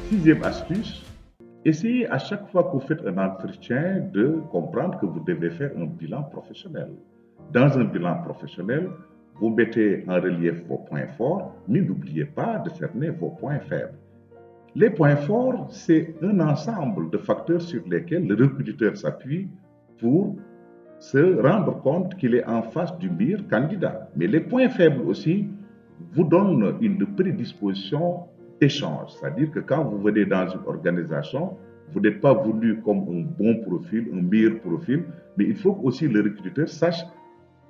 Sixième astuce, essayez à chaque fois que vous faites un entretien de comprendre que vous devez faire un bilan professionnel. Dans un bilan professionnel, vous mettez en relief vos points forts, mais n'oubliez pas de cerner vos points faibles. Les points forts, c'est un ensemble de facteurs sur lesquels le recruteur s'appuie pour se rendre compte qu'il est en face du meilleur candidat. Mais les points faibles aussi vous donnent une prédisposition d'échange. C'est-à-dire que quand vous venez dans une organisation, vous n'êtes pas voulu comme un bon profil, un meilleur profil, mais il faut aussi le recruteur sache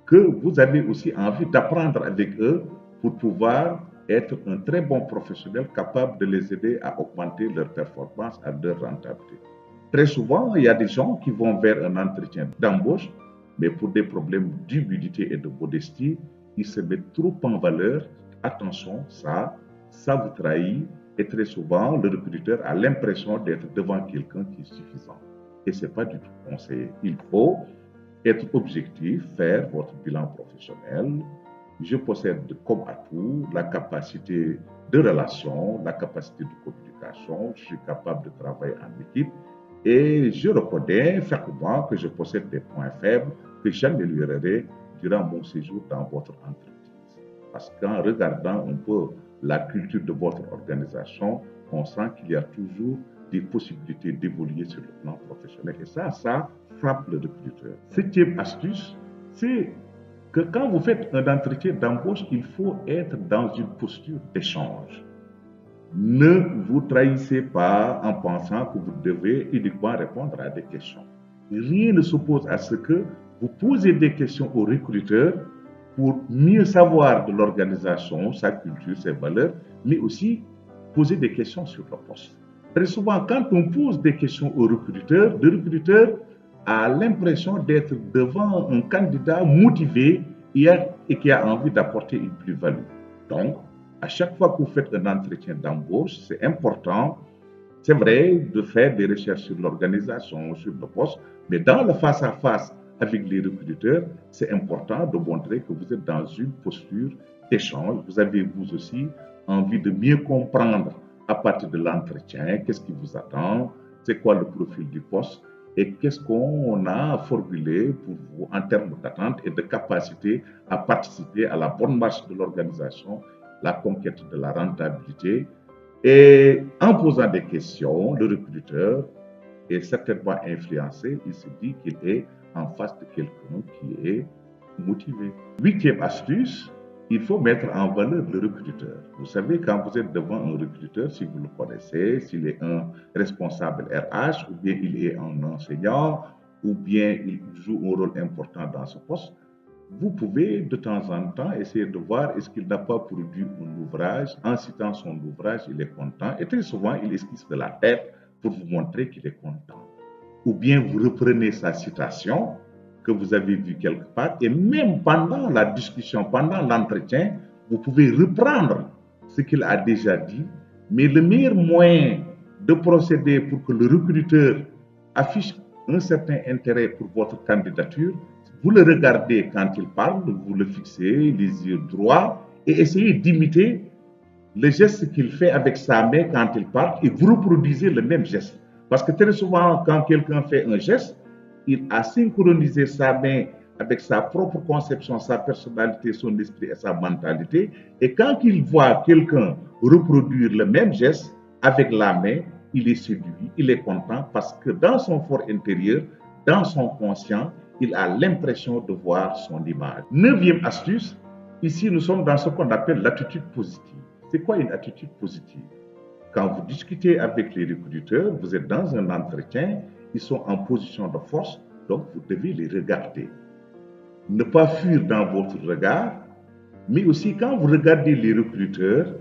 que vous avez aussi envie d'apprendre avec eux pour pouvoir être un très bon professionnel capable de les aider à augmenter leur performance, à leur rentabilité. Très souvent, il y a des gens qui vont vers un entretien d'embauche, mais pour des problèmes d'humilité et de modestie, ils se mettent trop en valeur. Attention, ça vous trahit et très souvent, le recruteur a l'impression d'être devant quelqu'un qui est suffisant. Et ce n'est pas du tout conseillé. Il faut être objectif, faire votre bilan professionnel. Je possède comme atout la capacité de relation, la capacité de communication, je suis capable de travailler en équipe et je reconnais fermement que je possède des points faibles que j'améliorerai durant mon séjour dans votre entreprise. Parce qu'en regardant un peu la culture de votre organisation, on sent qu'il y a toujours des possibilités d'évoluer sur le plan professionnel. Et ça frappe le recruteur. Septième astuce, c'est que quand vous faites un entretien d'embauche, il faut être dans une posture d'échange. Ne vous trahissez pas en pensant que vous devez uniquement répondre à des questions. Rien ne s'oppose à ce que vous posez des questions au recruteur pour mieux savoir de l'organisation, sa culture, ses valeurs, mais aussi poser des questions sur le poste. Très souvent, quand on pose des questions au recruteur, le recruteur a l'impression d'être devant un candidat motivé et qui a envie d'apporter une plus-value. Donc, à chaque fois que vous faites un entretien d'embauche, c'est important, c'est vrai, de faire des recherches sur l'organisation, sur le poste, mais dans le face-à-face avec les recruteurs, c'est important de montrer que vous êtes dans une posture d'échange. Vous avez vous aussi envie de mieux comprendre à partir de l'entretien, qu'est-ce qui vous attend, c'est quoi le profil du poste et qu'est-ce qu'on a formulé pour vous en termes d'attente et de capacité à participer à la bonne marche de l'organisation, la conquête de la rentabilité. Et en posant des questions, le recruteur est certainement influencé, il se dit qu'il est en face de quelqu'un qui est motivé. Huitième astuce, il faut mettre en valeur le recruteur. Vous savez, quand vous êtes devant un recruteur, si vous le connaissez, s'il est un responsable RH, ou bien il est un enseignant, ou bien il joue un rôle important dans ce poste, vous pouvez de temps en temps essayer de voir est-ce qu'il n'a pas produit un ouvrage. En citant son ouvrage, il est content. Et très souvent, il esquisse de la tête pour vous montrer qu'il est content. Ou bien vous reprenez sa citation que vous avez vue quelque part et même pendant la discussion, pendant l'entretien, vous pouvez reprendre ce qu'il a déjà dit. Mais le meilleur moyen de procéder pour que le recruteur affiche un certain intérêt pour votre candidature, vous le regardez quand il parle, vous le fixez, les yeux droits, et essayez d'imiter le geste qu'il fait avec sa main quand il parle, et vous reproduisez le même geste. Parce que très souvent, quand quelqu'un fait un geste, il a synchronisé sa main avec sa propre conception, sa personnalité, son esprit et sa mentalité. Et quand il voit quelqu'un reproduire le même geste avec la main, il est séduit, il est content parce que dans son fort intérieur, dans son conscient, il a l'impression de voir son image. Neuvième astuce, ici nous sommes dans ce qu'on appelle l'attitude positive. C'est quoi une attitude positive? Quand vous discutez avec les recruteurs, vous êtes dans un entretien, ils sont en position de force, donc vous devez les regarder. Ne pas fuir dans votre regard, mais aussi quand vous regardez les recruteurs,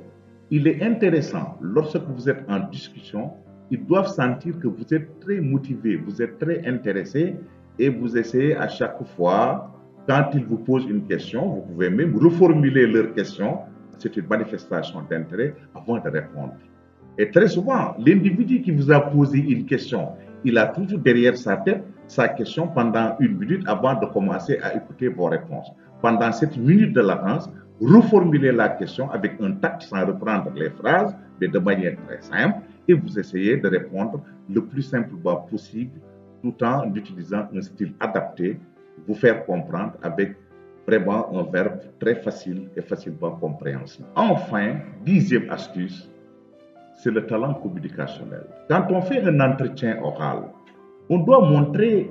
il est intéressant, lorsque vous êtes en discussion, ils doivent sentir que vous êtes très motivé, vous êtes très intéressé et vous essayez à chaque fois, quand ils vous posent une question, vous pouvez même reformuler leur question. C'est une manifestation d'intérêt avant de répondre. Et très souvent, l'individu qui vous a posé une question, il a toujours derrière sa tête sa question pendant une minute avant de commencer à écouter vos réponses. Pendant cette minute de latence, reformulez la question avec un tact sans reprendre les phrases, mais de manière très simple. et vous essayez de répondre le plus simplement possible tout en utilisant un style adapté, vous faire comprendre avec vraiment un verbe très facile et facilement compréhensible. Enfin, dixième astuce, c'est le talent communicationnel. Quand on fait un entretien oral, on doit montrer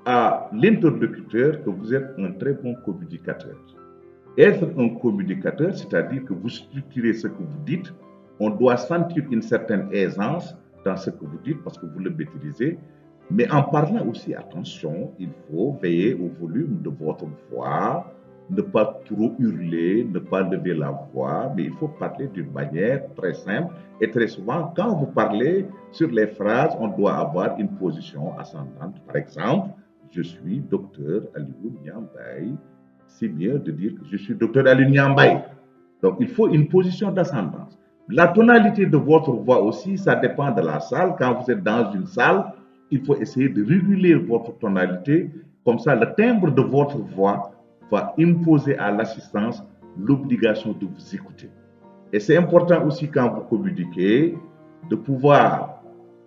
à l'interlocuteur que vous êtes un très bon communicateur. Être un communicateur, c'est-à-dire que vous structurez ce que vous dites, on doit sentir une certaine aisance dans ce que vous dites parce que vous le maîtrisez. Mais en parlant aussi, attention, il faut veiller au volume de votre voix, ne pas trop hurler, ne pas lever la voix, mais il faut parler d'une manière très simple. Et très souvent, quand vous parlez sur les phrases, on doit avoir une position ascendante. Par exemple, je suis docteur Aliou Niambaye. C'est mieux de dire que je suis docteur Aliou Niambaye. Donc, il faut une position d'ascendance. La tonalité de votre voix aussi, ça dépend de la salle. Quand vous êtes dans une salle, il faut essayer de réguler votre tonalité. Comme ça, le timbre de votre voix va imposer à l'assistance l'obligation de vous écouter. Et c'est important aussi quand vous communiquez de pouvoir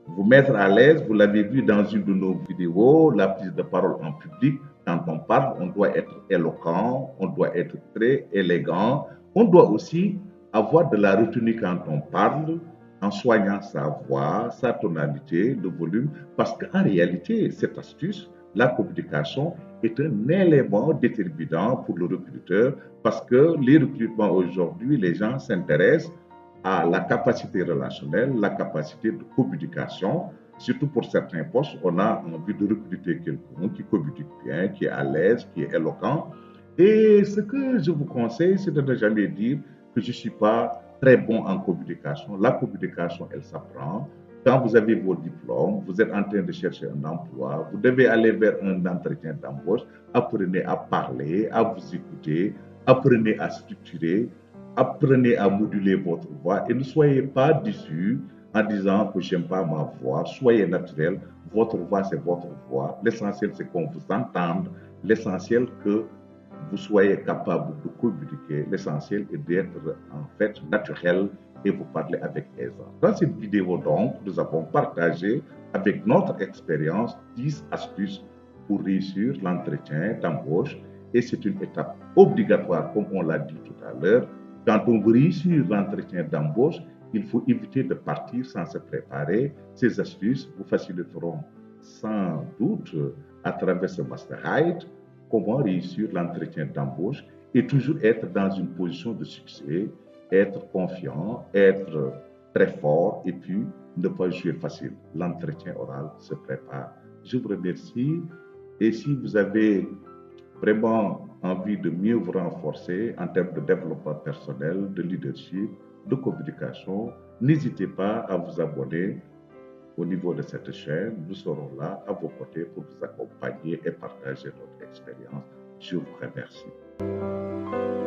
vous mettre à l'aise. Vous l'avez vu dans une de nos vidéos, la prise de parole en public. Quand on parle, on doit être éloquent, on doit être très élégant. On doit aussi avoir de la retenue quand on parle, en soignant sa voix, sa tonalité, le volume, parce qu'en réalité, cette astuce, la communication, est un élément déterminant pour le recruteur, parce que les recrutements aujourd'hui, les gens s'intéressent à la capacité relationnelle, la capacité de communication. Surtout pour certains postes, on a envie de recruter quelqu'un qui communique bien, qui est à l'aise, qui est éloquent. Et ce que je vous conseille, c'est de ne jamais dire que je ne suis pas très bon en communication. La communication, elle s'apprend. Quand vous avez vos diplômes, vous êtes en train de chercher un emploi, vous devez aller vers un entretien d'embauche, apprenez à parler, à vous écouter, apprenez à structurer, apprenez à moduler votre voix et ne soyez pas déçus en disant que j'aime pas ma voix. Soyez naturel. Votre voix, c'est votre voix. L'essentiel, c'est qu'on vous entende. L'essentiel, que vous soyez capable de communiquer. L'essentiel est d'être en fait naturel et vous parler avec aisance. Dans cette vidéo, donc, nous avons partagé avec notre expérience 10 astuces pour réussir l'entretien d'embauche. Et c'est une étape obligatoire, comme on l'a dit tout à l'heure. Quand on veut réussir l'entretien d'embauche, il faut éviter de partir sans se préparer. Ces astuces vous faciliteront sans doute à travers ce Master Guide comment réussir l'entretien d'embauche et toujours être dans une position de succès, être confiant, être très fort et puis ne pas jouer facile. L'entretien oral se prépare. Je vous remercie et si vous avez vraiment envie de mieux vous renforcer en termes de développement personnel, de leadership, de communication, n'hésitez pas à vous abonner au niveau de cette chaîne. Nous serons là à vos côtés pour vous accompagner et partager notre expérience. Je vous remercie.